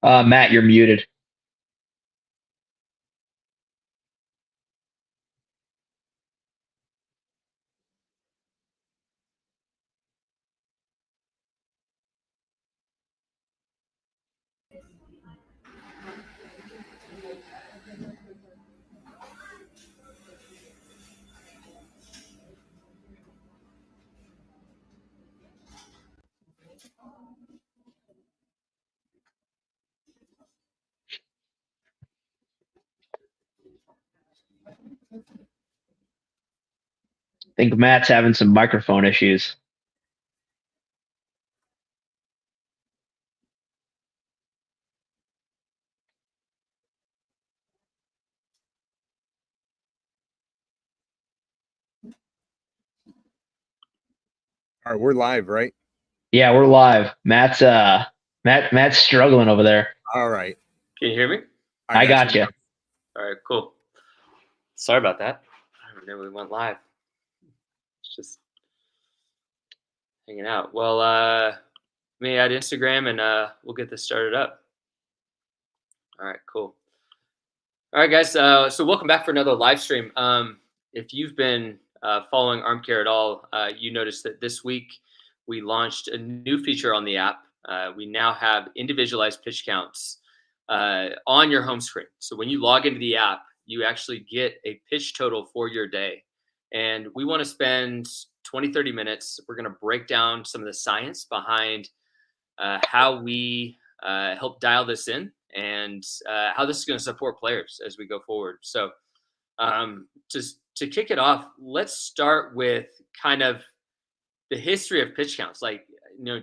Matt, you're muted. I think Matt's having some microphone issues. All right, we're live, right? Yeah, we're live. Matt's struggling over there. All right. Can you hear me? I got you. All right, cool. Sorry about that. I don't know, we went live. It's just hanging out. Well, let me add Instagram and we'll get this started up. All right, cool. All right, guys. So welcome back for another live stream. If you've been following ArmCare at all, you noticed that this week we launched a new feature on the app. We now have individualized pitch counts on your home screen. So when you log into the app, you actually get a pitch total for your day. And we want to spend 20, 30 minutes. We're going to break down some of the science behind how we help dial this in and how this is going to support players as we go forward. So just to kick it off, let's start with kind of the history of pitch counts. Like,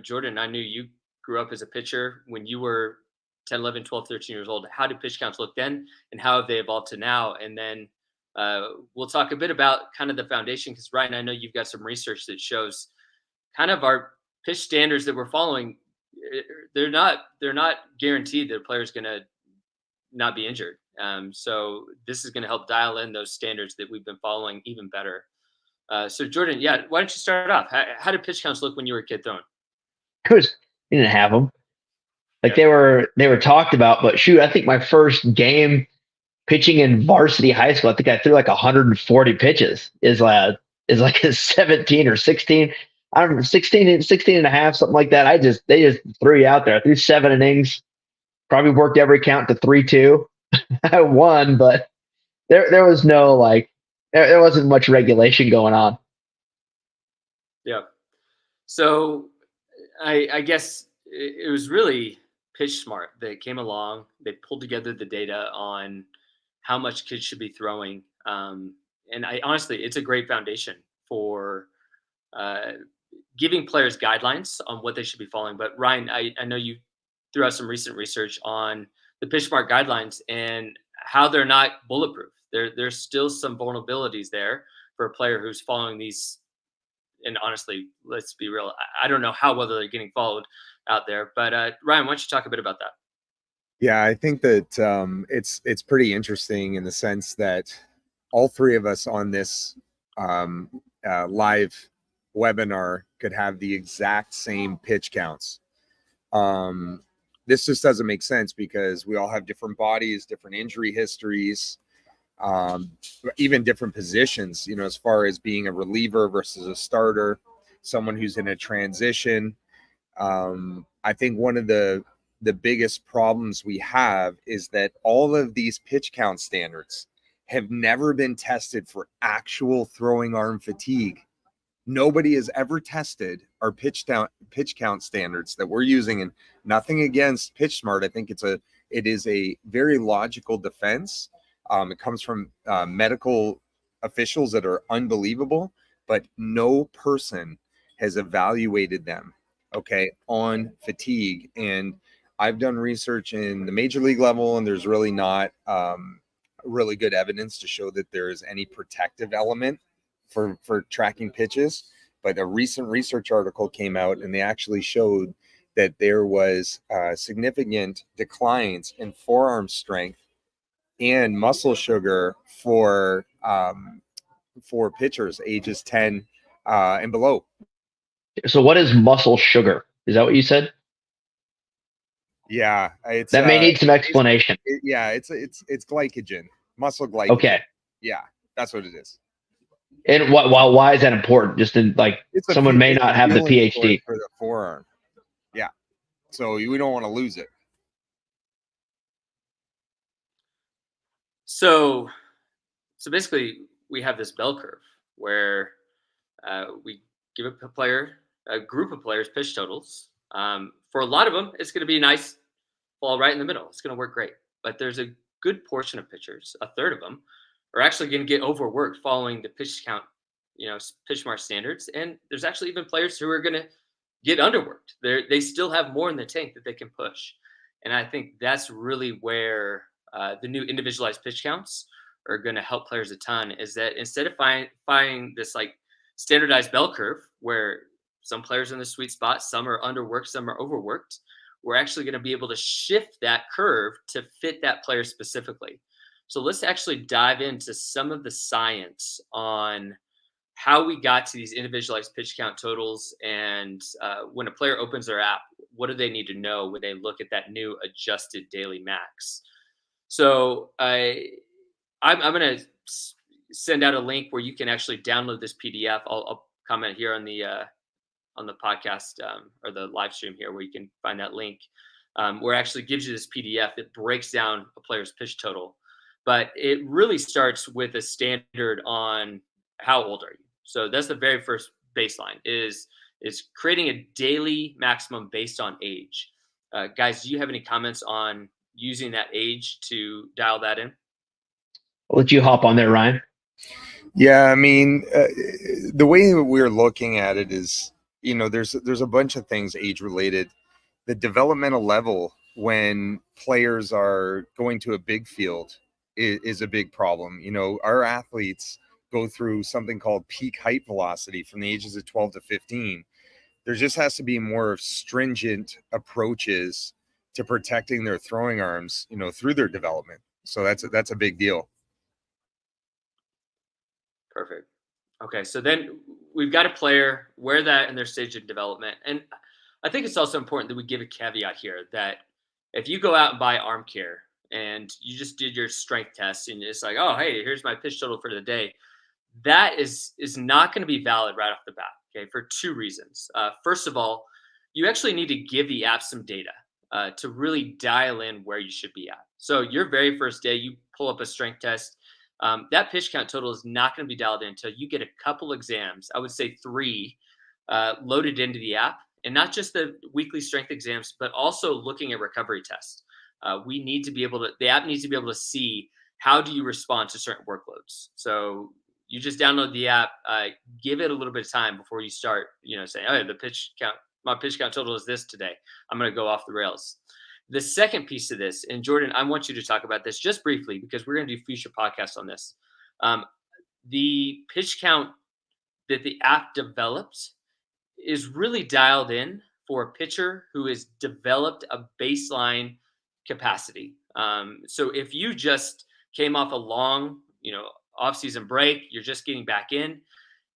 Jordan, I knew you grew up as a pitcher when you were 10, 11, 12, 13 years old. How did pitch counts look then and how have they evolved to now? And then we'll talk a bit about kind of the foundation, because Ryan, I know you've got some research that shows kind of our pitch standards that we're following. They're not guaranteed that a player's going to not be injured. So this is going to help dial in those standards that we've been following even better. So Jordan, yeah, why don't you start off? How did pitch counts look when you were a kid throwing? They didn't have them. Like they were talked about, but shoot, I think my first game pitching in varsity high school, I think I threw like 140 pitches. Is like a 17 or 16. I don't know, 16 and a half, something like that. They just threw you out there. I threw 7 innings, probably worked every count to 3-2. I won, but there was no there wasn't much regulation going on. Yeah. So I guess it was really Pitch Smart that came along. They pulled together the data on how much kids should be throwing. And I honestly, it's a great foundation for giving players guidelines on what they should be following. But Ryan, I know you threw out some recent research on the Pitch Smart guidelines and how they're not bulletproof. There's still some vulnerabilities there for a player who's following these. And honestly, let's be real, I don't know how well they're getting followed out there. But Ryan, why don't you talk a bit about that? Yeah, I think that it's pretty interesting in the sense that all three of us on this live webinar could have the exact same pitch counts. This just doesn't make sense because we all have different bodies, different injury histories, even different positions, as far as being a reliever versus a starter, someone who's in a transition. I think one of the biggest problems we have is that all of these pitch count standards have never been tested for actual throwing arm fatigue. Nobody has ever tested our pitch count standards that we're using, and nothing against Pitch Smart. I think it is a very logical defense. It comes from medical officials that are unbelievable, but no person has evaluated them, on fatigue. And I've done research in the major league level, and there's really not really good evidence to show that there is any protective element for tracking pitches. But a recent research article came out, and they actually showed that there was significant declines in forearm strength and muscle sugar for pitchers ages 10 and below. So what is muscle sugar? Is that what you said? Yeah, it's That may need some explanation. It's glycogen, muscle glycogen. Okay. Yeah, that's what it is. And why is that important? Just in like someone may not have the PhD for the forearm. Yeah, so we don't want to lose it. So basically, we have this bell curve where we give a group of players, pitch totals. For a lot of them, it's going to be nice, fall right in the middle. It's going to work great. But there's a good portion of pitchers, a third of them, are actually going to get overworked following the pitch count, pitch mark standards. And there's actually even players who are going to get underworked. They still have more in the tank that they can push. And I think that's really where the new individualized pitch counts are going to help players a ton. Is that instead of finding this like standardized bell curve where some players are in the sweet spot, some are underworked, some are overworked, we're actually going to be able to shift that curve to fit that player specifically. So let's actually dive into some of the science on how we got to these individualized pitch count totals, and when a player opens their app, what do they need to know when they look at that new adjusted daily max? So I'm going to send out a link where you can actually download this PDF. I'll comment here on the podcast or the live stream here where you can find that link, where it actually gives you this PDF that breaks down a player's pitch total. But it really starts with a standard on how old are you. So that's the very first baseline is creating a daily maximum based on age. Guys, do you have any comments on using that age to dial that in? I'll let you hop on there, Ryan. Yeah, I mean, the way we're looking at it is, there's a bunch of things age related. The developmental level when players are going to a big field is a big problem. Our athletes go through something called peak height velocity from the ages of 12 to 15. There just has to be more stringent approaches to protecting their throwing arms, through their development. So that's a big deal. Perfect. Okay, so then we've got a player where that in their stage of development. And I think it's also important that we give a caveat here that if you go out and buy ArmCare and you just did your strength test and it's like, oh, hey, here's my pitch total for the day, that is not going to be valid right off the bat, okay, for two reasons. First of all, you actually need to give the app some data to really dial in where you should be at. So your very first day, you pull up a strength test. That pitch count total is not going to be dialed in until you get a couple exams, I would say 3, loaded into the app. And not just the weekly strength exams, but also looking at recovery tests. The app needs to be able to see how do you respond to certain workloads. So you just download the app, give it a little bit of time before you start, saying, oh, my pitch count total is this today. I'm going to go off the rails. The second piece of this, and Jordan, I want you to talk about this just briefly because we're going to do future podcasts on this. The pitch count that the app developed is really dialed in for a pitcher who has developed a baseline capacity. So if you just came off a long, off-season break, you're just getting back in,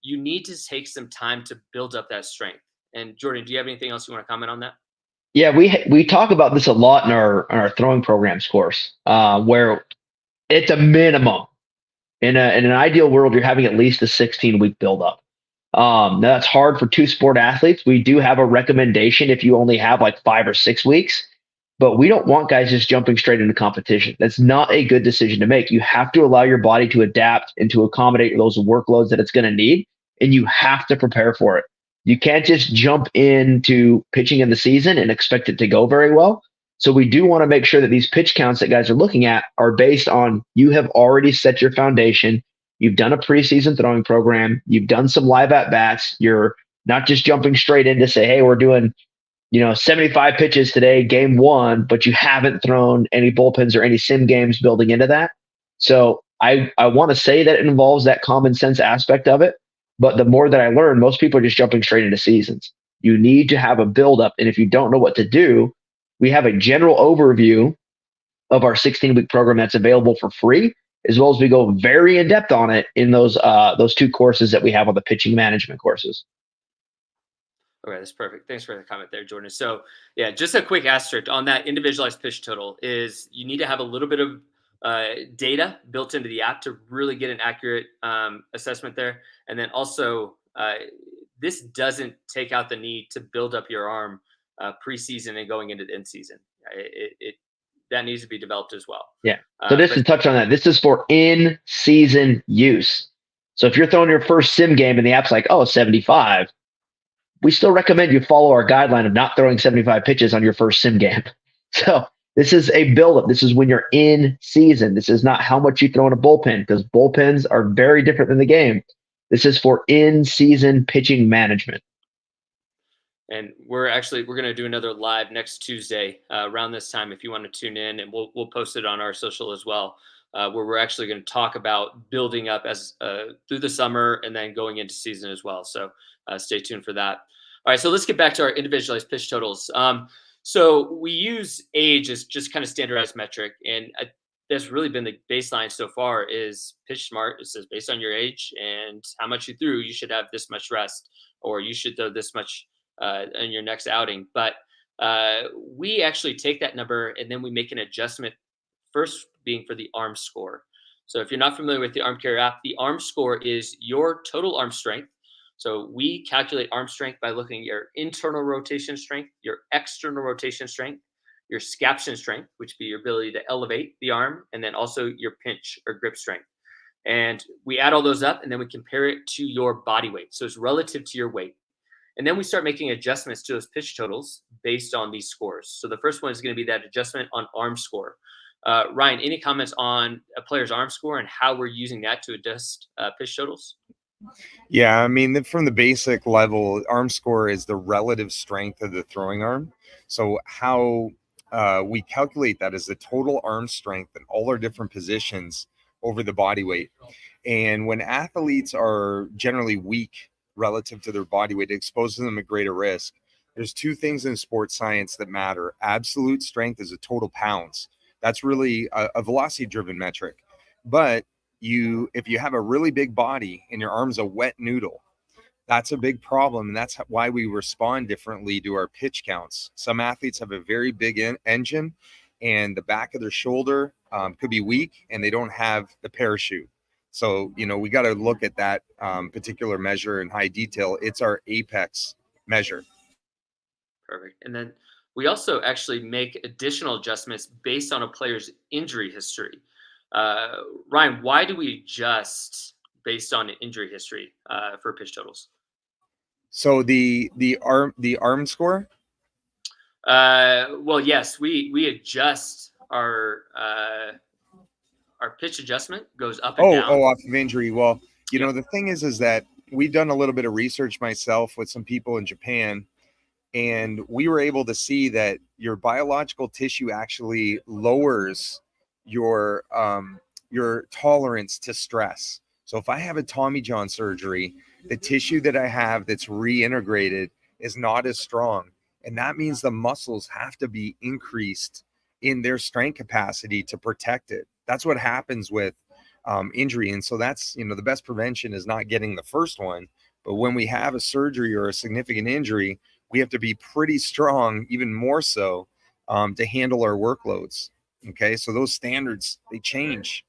you need to take some time to build up that strength. And Jordan, do you have anything else you want to comment on that? Yeah, we talk about this a lot in our throwing programs course, where it's a minimum. In an ideal world, you're having at least a 16-week buildup. Now that's hard for 2-sport athletes. We do have a recommendation if you only have like 5 or 6 weeks, but we don't want guys just jumping straight into competition. That's not a good decision to make. You have to allow your body to adapt and to accommodate those workloads that it's going to need, and you have to prepare for it. You can't just jump into pitching in the season and expect it to go very well. So we do want to make sure that these pitch counts that guys are looking at are based on you have already set your foundation. You've done a preseason throwing program. You've done some live at bats. You're not just jumping straight in to say, hey, we're doing, 75 pitches today, game 1, but you haven't thrown any bullpens or any sim games building into that. So I want to say that it involves that common sense aspect of it. But the more that I learn, most people are just jumping straight into seasons. You need to have a buildup. And if you don't know what to do, we have a general overview of our 16-week program that's available for free, as well as we go very in depth on it in those 2 courses that we have on the pitching management courses. Okay, that's perfect. Thanks for the comment there, Jordan. So, yeah, just a quick asterisk on that individualized pitch total is you need to have a little bit of data built into the app to really get an accurate assessment there. And then also, this doesn't take out the need to build up your arm preseason and going into the end season. It that needs to be developed as well. Yeah. So this is touch on that. This is for in-season use. So if you're throwing your first sim game and the app's like, oh, 75, we still recommend you follow our guideline of not throwing 75 pitches on your first sim game. So this is a buildup. This is when you're in season. This is not how much you throw in a bullpen, because bullpens are very different than the game. This is for in-season pitching management. And we're going to do another live next Tuesday around this time. If you want to tune in, and we'll post it on our social as well, where we're actually going to talk about building up as through the summer and then going into season as well. So stay tuned for that. All right, so let's get back to our individualized pitch totals. So we use age as just kind of standardized metric, and that's really been the baseline so far. Is Pitch Smart? It says based on your age and how much you threw, you should have this much rest, or you should throw this much in your next outing. But we actually take that number and then we make an adjustment, first being for the arm score. So if you're not familiar with the ArmCare app, the arm score is your total arm strength. So we calculate arm strength by looking at your internal rotation strength, your external rotation strength, your scaption strength, which would be your ability to elevate the arm, and then also your pinch or grip strength. And we add all those up and then we compare it to your body weight. So it's relative to your weight. And then we start making adjustments to those pitch totals based on these scores. So the first one is going to be that adjustment on arm score. Ryan, any comments on a player's arm score and how we're using that to adjust pitch totals? Yeah, I mean, from the basic level, arm score is the relative strength of the throwing arm. So how we calculate that is the total arm strength in all our different positions over the body weight. And when athletes are generally weak relative to their body weight, it exposes them to greater risk. There's two things in sports science that matter. Absolute strength is a total pounds. That's really a velocity-driven metric. But if you have a really big body and your arm's a wet noodle, that's a big problem. And that's why we respond differently to our pitch counts. Some athletes have a very big engine and the back of their shoulder could be weak and they don't have the parachute. So, we got to look at that particular measure in high detail. It's our apex measure. Perfect. And then we also actually make additional adjustments based on a player's injury history. Ryan, why do we adjust based on injury history for pitch totals? So the arm score? Well, yes, we adjust our pitch adjustment goes up and down. Off of injury. Well, the thing is that we've done a little bit of research myself with some people in Japan, and we were able to see that your biological tissue actually lowers your tolerance to stress. So if I have a Tommy John surgery, the tissue that I have that's reintegrated is not as strong. And that means the muscles have to be increased in their strength capacity to protect it. That's what happens with injury. And so that's, the best prevention is not getting the first one. But when we have a surgery or a significant injury, we have to be pretty strong, even more so, to handle our workloads. Okay, so those standards, they change.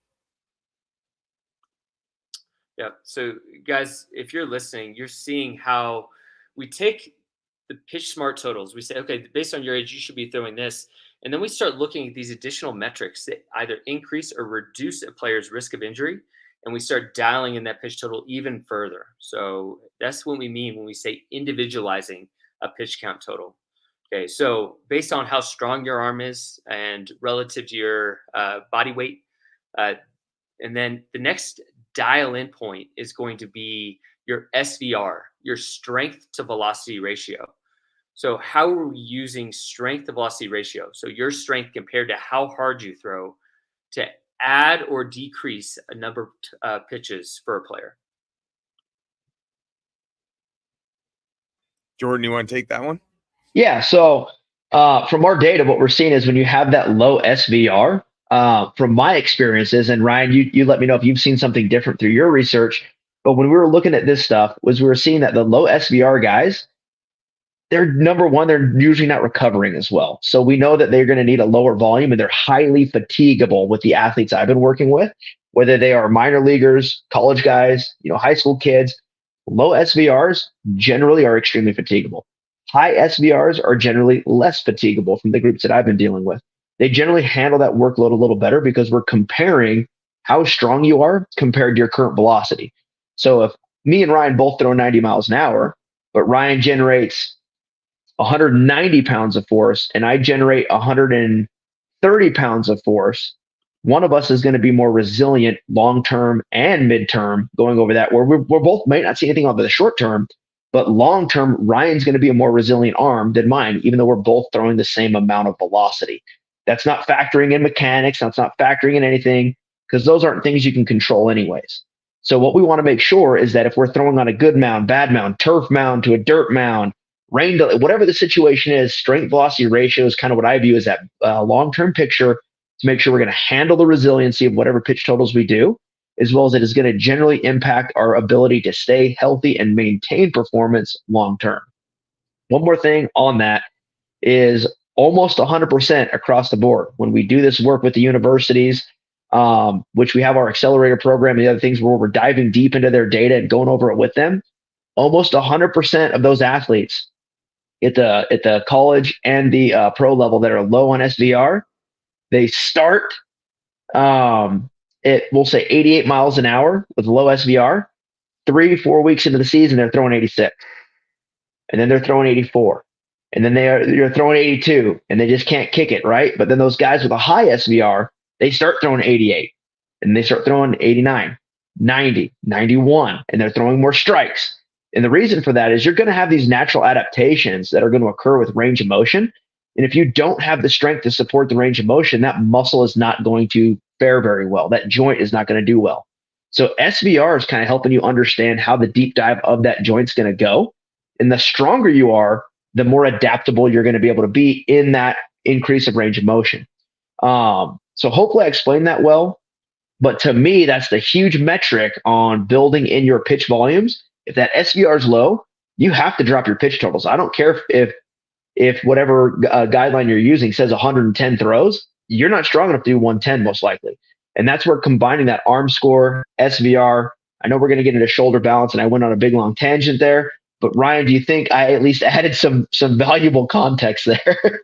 Yeah. So guys, if you're listening, you're seeing how we take the pitch smart totals. We say, okay, based on your age, you should be throwing this. And then we start looking at these additional metrics that either increase or reduce a player's risk of injury. And we start dialing in that pitch total even further. So that's what we mean when we say individualizing a pitch count total. Okay, so based on how strong your arm is and relative to your body weight, and then the next dial-in point is going to be your SVR, your strength to velocity ratio. So how are we using strength to velocity ratio? So your strength compared to how hard you throw to add or decrease a number of pitches for a player. Jordan, you want to take that one? Yeah. So from our data, what we're seeing is when you have that low SVR, from my experiences, and Ryan, you let me know if you've seen something different through your research. But when we were looking at this stuff, we were seeing that the low SVR guys, they're number one, they're usually not recovering as well. So we know that they're going to need a lower volume, and they're highly fatigable with the athletes I've been working with, whether they are minor leaguers, college guys, high school kids. Low SVRs generally are extremely fatigable. High SVRs are generally less fatigable from the groups that I've been dealing with. They generally handle that workload a little better because we're comparing how strong you are compared to your current velocity. So if me and Ryan both throw 90 miles an hour, but Ryan generates 190 pounds of force and I generate 130 pounds of force, one of us is going to be more resilient long term and midterm going over that, where we're both might not see anything over the short term, but long term, Ryan's going to be a more resilient arm than mine, even though we're both throwing the same amount of velocity. That's not factoring in mechanics. That's not factoring in anything, because those aren't things you can control anyways. So what we want to make sure is that if we're throwing on a good mound, bad mound, turf mound to a dirt mound, rain, whatever the situation is, strength velocity ratio is kind of what I view as that long-term picture to make sure we're going to handle the resiliency of whatever pitch totals we do, as well as it is going to generally impact our ability to stay healthy and maintain performance long-term. One more thing on that is almost 100% across the board. When we do this work with the universities, which we have our accelerator program and the other things where we're diving deep into their data and going over it with them, almost 100% of those athletes at the college and the pro level that are low on SVR, they start we'll say 88 miles an hour with low SVR. 3-4 weeks into the season, they're throwing 86, and then they're throwing 84, and then you're throwing 82, and they just can't kick it, right? But then those guys with a high SVR, they start throwing 88, and they start throwing 89, 90, 91, and they're throwing more strikes. And the reason for that is you're going to have these natural adaptations that are going to occur with range of motion. And if you don't have the strength to support the range of motion, that muscle is not going to fare very well. That joint is not going to do well. So SVR is kind of helping you understand how the deep dive of that joint's going to go. And the stronger you are, the more adaptable you're going to be able to be in that increase of range of motion. So hopefully I explained that well. But to me, that's the huge metric on building in your pitch volumes. If that SVR is low, you have to drop your pitch totals. I don't care if whatever guideline you're using says 110 throws, you're not strong enough to do 110 most likely. And that's where combining that arm score, SVR, I know we're going to get into shoulder balance, and I went on a big long tangent there. But Ryan, do you think I at least added some valuable context there?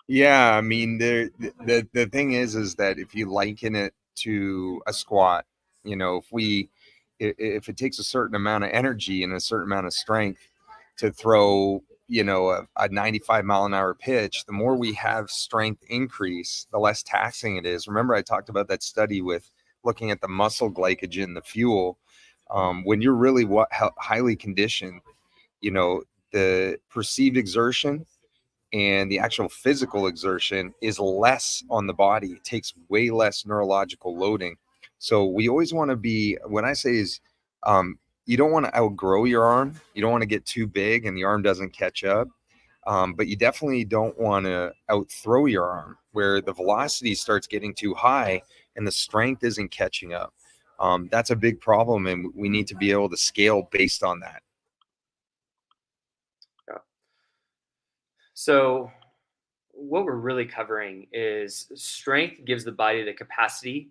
Yeah, I mean, the thing is that if you liken it to a squat, if it takes a certain amount of energy and a certain amount of strength to throw, a 95 mile an hour pitch, the more we have strength increase, the less taxing it is. Remember, I talked about that study with looking at the muscle glycogen, the fuel. When you're really highly conditioned, the perceived exertion and the actual physical exertion is less on the body. It takes way less neurological loading. So we always want to be, when I say is, you don't want to outgrow your arm. You don't want to get too big and the arm doesn't catch up. But you definitely don't want to outthrow your arm where the velocity starts getting too high and the strength isn't catching up. That's a big problem, and we need to be able to scale based on that. Yeah. So what we're really covering is strength gives the body the capacity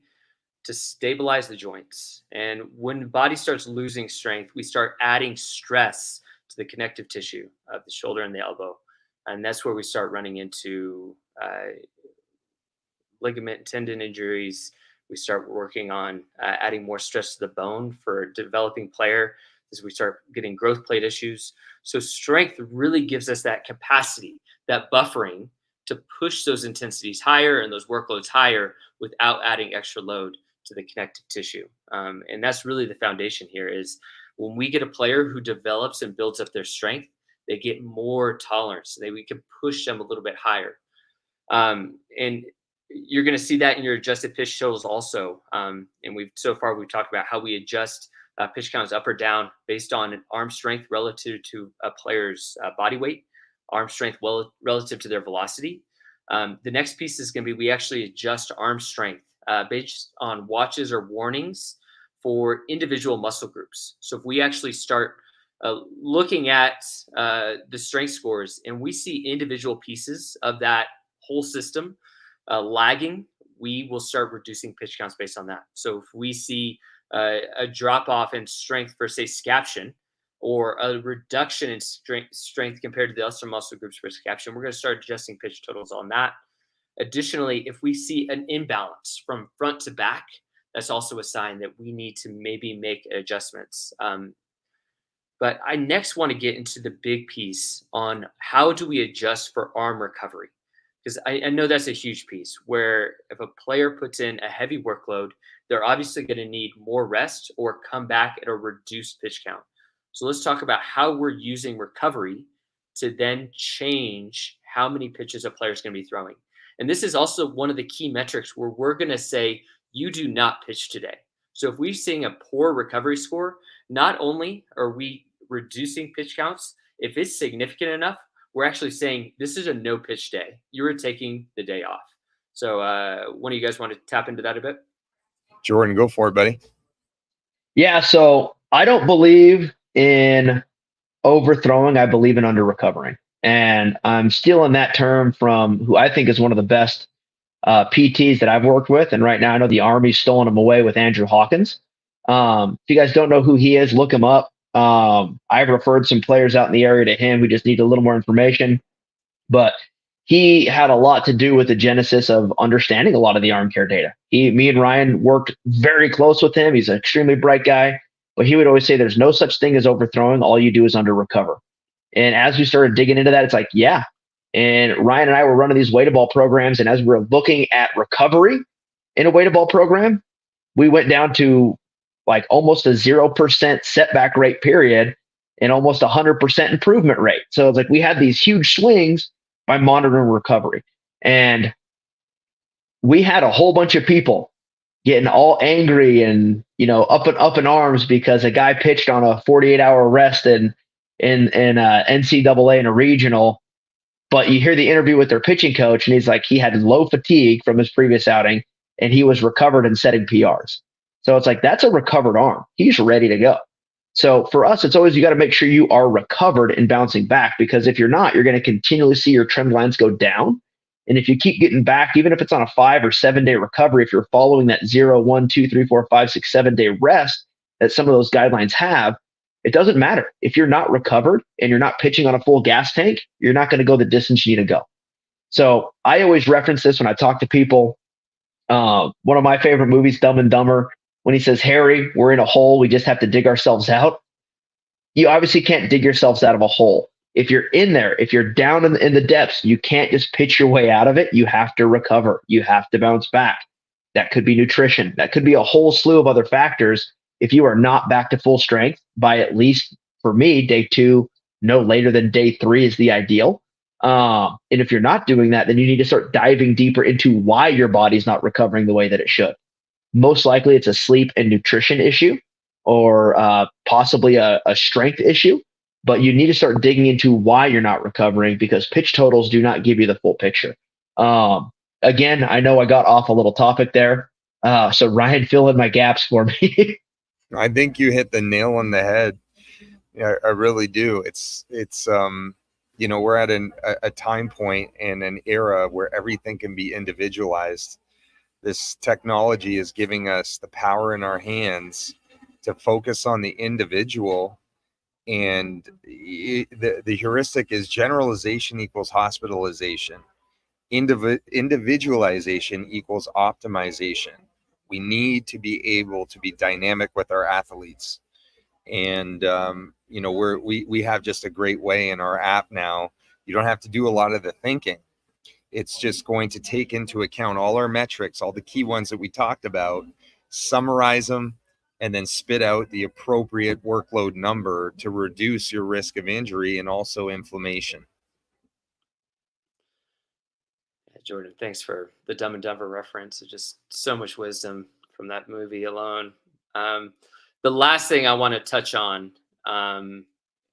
to stabilize the joints. And when the body starts losing strength, we start adding stress to the connective tissue of the shoulder and the elbow. And that's where we start running into ligament and tendon injuries. We start working on adding more stress to the bone for a developing player as we start getting growth plate issues. So strength really gives us that capacity, that buffering to push those intensities higher and those workloads higher without adding extra load to the connective tissue. And that's really the foundation here is when we get a player who develops and builds up their strength, they get more tolerance. We can push them a little bit higher. And you're going to see that in your adjusted pitch totals also. And we've talked about how we adjust pitch counts up or down based on arm strength relative to a player's body weight, arm strength relative to their velocity. The next piece is going to be we actually adjust arm strength based on watches or warnings for individual muscle groups. So if we actually start looking at the strength scores, and we see individual pieces of that whole system lagging, we will start reducing pitch counts based on that. So if we see a drop off in strength for, say, scaption, or a reduction in strength compared to the other muscle groups for scaption, we're going to start adjusting pitch totals on that. Additionally, if we see an imbalance from front to back, that's also a sign that we need to maybe make adjustments. But I next want to get into the big piece on how do we adjust for arm recovery? Because I know that's a huge piece where if a player puts in a heavy workload, they're obviously going to need more rest or come back at a reduced pitch count. So let's talk about how we're using recovery to then change how many pitches a player is going to be throwing. And this is also one of the key metrics where we're going to say, you do not pitch today. So if we're seeing a poor recovery score, not only are we reducing pitch counts, if it's significant enough, we're actually saying this is a no pitch day. You're taking the day off. So one of you guys want to tap into that a bit? Jordan, go for it, buddy. Yeah, so I don't believe in overthrowing. I believe in under recovering. And I'm stealing that term from who I think is one of the best PTs that I've worked with. And right now I know the Army's stolen him away with Andrew Hawkins. If you guys don't know who he is, look him up. I've referred some players out in the area to him who just need a little more information. But he had a lot to do with the genesis of understanding a lot of the ArmCare data. Me and Ryan worked very close with him. He's an extremely bright guy. But he would always say there's no such thing as overthrowing. All you do is under recover. And as we started digging into that, it's like, yeah. And Ryan and I were running these weighted ball programs. And as we were looking at recovery in a weighted ball program, we went down to like almost a 0% setback rate period and almost 100% improvement rate. So it's like we had these huge swings by monitoring recovery. And we had a whole bunch of people getting all angry and, up in arms because a guy pitched on a 48-hour rest in NCAA in a regional. But you hear the interview with their pitching coach, and he's like, he had low fatigue from his previous outing, and he was recovered and setting PRs. So it's like, that's a recovered arm. He's ready to go. So for us, it's always, you got to make sure you are recovered and bouncing back, because if you're not, you're going to continually see your trend lines go down. And if you keep getting back, even if it's on a 5 or 7 day recovery, if you're following that 0, 1, 2, 3, 4, 5, 6, 7 day rest that some of those guidelines have, it doesn't matter. If you're not recovered and you're not pitching on a full gas tank, you're not going to go the distance you need to go. So I always reference this when I talk to people. One of my favorite movies, Dumb and Dumber, when he says, Harry, we're in a hole, we just have to dig ourselves out. You obviously can't dig yourselves out of a hole. If you're in there, if you're down in the depths, you can't just pitch your way out of it. You have to recover. You have to bounce back. That could be nutrition. That could be a whole slew of other factors. If you are not back to full strength by, at least for me, day 2, no later than day 3 is the ideal. And if you're not doing that, then you need to start diving deeper into why your body's not recovering the way that it should. Most likely it's a sleep and nutrition issue, or possibly a strength issue. But you need to start digging into why you're not recovering, because pitch totals do not give you the full picture. Again, I know I got off a little topic there. So Ryan, fill in my gaps for me. I think you hit the nail on the head. Yeah, I really do. It's we're at a time point in an era where everything can be individualized. This technology is giving us the power in our hands to focus on the individual. And the heuristic is generalization equals hospitalization. Individualization equals optimization. We need to be able to be dynamic with our athletes. And, we have just a great way in our app now. You don't have to do a lot of the thinking. It's just going to take into account all our metrics, all the key ones that we talked about, summarize them, and then spit out the appropriate workload number to reduce your risk of injury and also inflammation. Jordan, thanks for the Dumb and Dumber reference. It's just so much wisdom from that movie alone. The last thing I want to touch on, and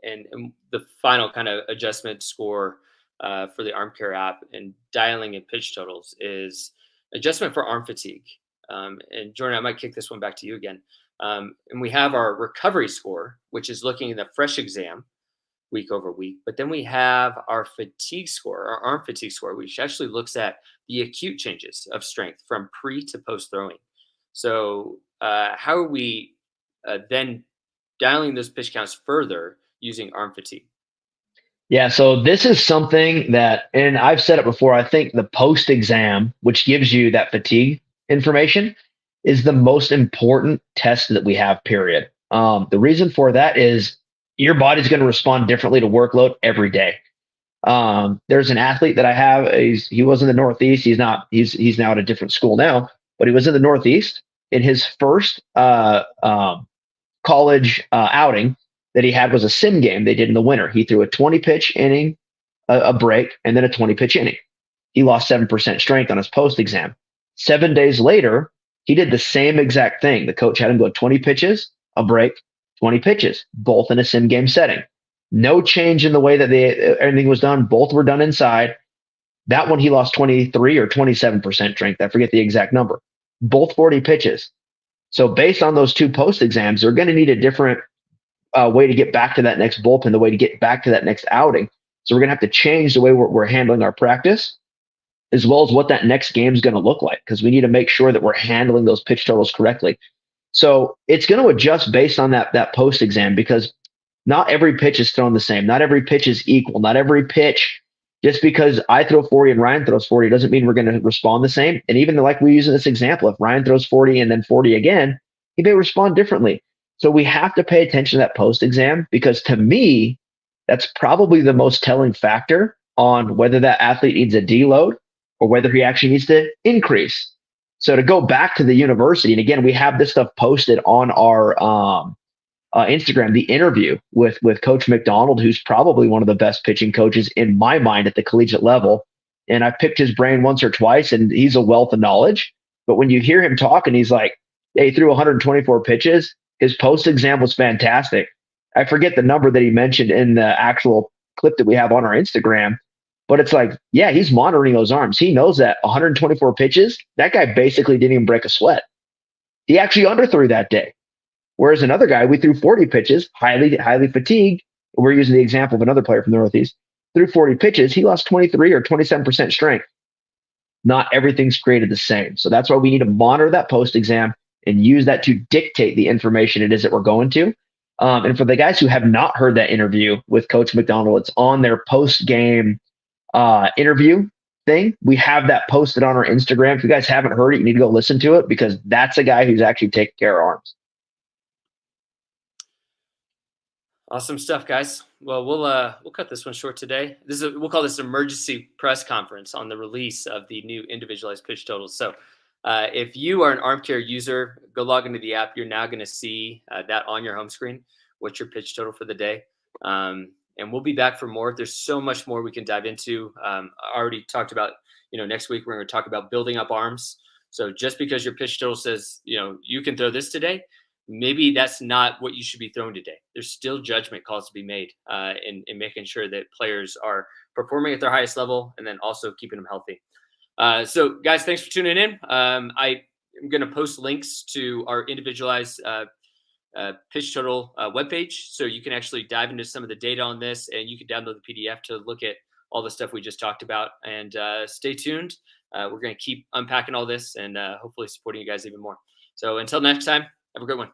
the final kind of adjustment score for the ArmCare app and dialing in pitch totals, is adjustment for arm fatigue. and Jordan, I might kick this one back to you again. And we have our recovery score, which is looking at the fresh exam week over week. But then we have our fatigue score, our arm fatigue score, which actually looks at the acute changes of strength from pre to post throwing. So how are we then dialing those pitch counts further using arm fatigue? Yeah, so this is something that, and I've said it before, I think the post exam, which gives you that fatigue information, is the most important test that we have, period. The reason for that is your body's going to respond differently to workload every day. There's an athlete that I have. He was in the Northeast. He's now at a different school now, but he was in the Northeast in his first college outing that he had was a sim game they did in the winter. He threw a 20 pitch inning, a break, and then a 20 pitch inning. He lost 7% strength on his post exam. 7 days later, he did the same exact thing. The coach had him go 20 pitches, a break, 20 pitches, both in a sim game setting. No change in the way that everything was done. Both were done inside. That one, he lost 23 or 27% strength. I forget the exact number. Both 40 pitches. So based on those two post exams, they're going to need a different way to get back to that next bullpen, the way to get back to that next outing. So we're going to have to change the way we're handling our practice, as well as what that next game is going to look like, because we need to make sure that we're handling those pitch totals correctly. So it's going to adjust based on that post exam, because not every pitch is thrown the same. Not every pitch is equal. Not every pitch, just because I throw 40 and Ryan throws 40, doesn't mean we're going to respond the same. And even like we use in this example, if Ryan throws 40 and then 40 again, he may respond differently. So we have to pay attention to that post exam, because to me, that's probably the most telling factor on whether that athlete needs a deload or whether he actually needs to increase. So to go back to the university, and again, we have this stuff posted on our Instagram, the interview with Coach McDonald, who's probably one of the best pitching coaches in my mind at the collegiate level. And I've picked his brain once or twice, and he's a wealth of knowledge. But when you hear him talk and he's like, hey, he threw 124 pitches, his post exam was fantastic. I forget the number that he mentioned in the actual clip that we have on our Instagram, but it's like, yeah, he's monitoring those arms. He knows that 124 pitches, that guy basically didn't even break a sweat. He actually underthrew that day. Whereas another guy, we threw 40 pitches, highly fatigued. We're using the example of another player from the Northeast. Threw 40 pitches, he lost 23 or 27% strength. Not everything's created the same. So that's why we need to monitor that post exam and use that to dictate the information it is that we're going to. And for the guys who have not heard that interview with Coach McDonald, it's on their post-game interview thing. We have that posted on our Instagram. If you guys haven't heard it, you need to go listen to it, because that's a guy who's actually taking care of arms. Awesome stuff, guys. Well, we'll cut this one short today. We'll call this an emergency press conference on the release of the new individualized pitch totals. So if you are an ArmCare user, go log into the app. You're now going to see that on your home screen. What's your pitch total for the day? And we'll be back for more. There's so much more we can dive into. I already talked about, next week we're going to talk about building up arms. So just because your pitch total says, you can throw this today, maybe that's not what you should be throwing today. There's still judgment calls to be made in making sure that players are performing at their highest level and then also keeping them healthy. So guys, thanks for tuning in. I am going to post links to our individualized pitch total webpage, so you can actually dive into some of the data on this, and you can download the PDF to look at all the stuff we just talked about. And stay tuned. We're going to keep unpacking all this and hopefully supporting you guys even more. So until next time, have a great one.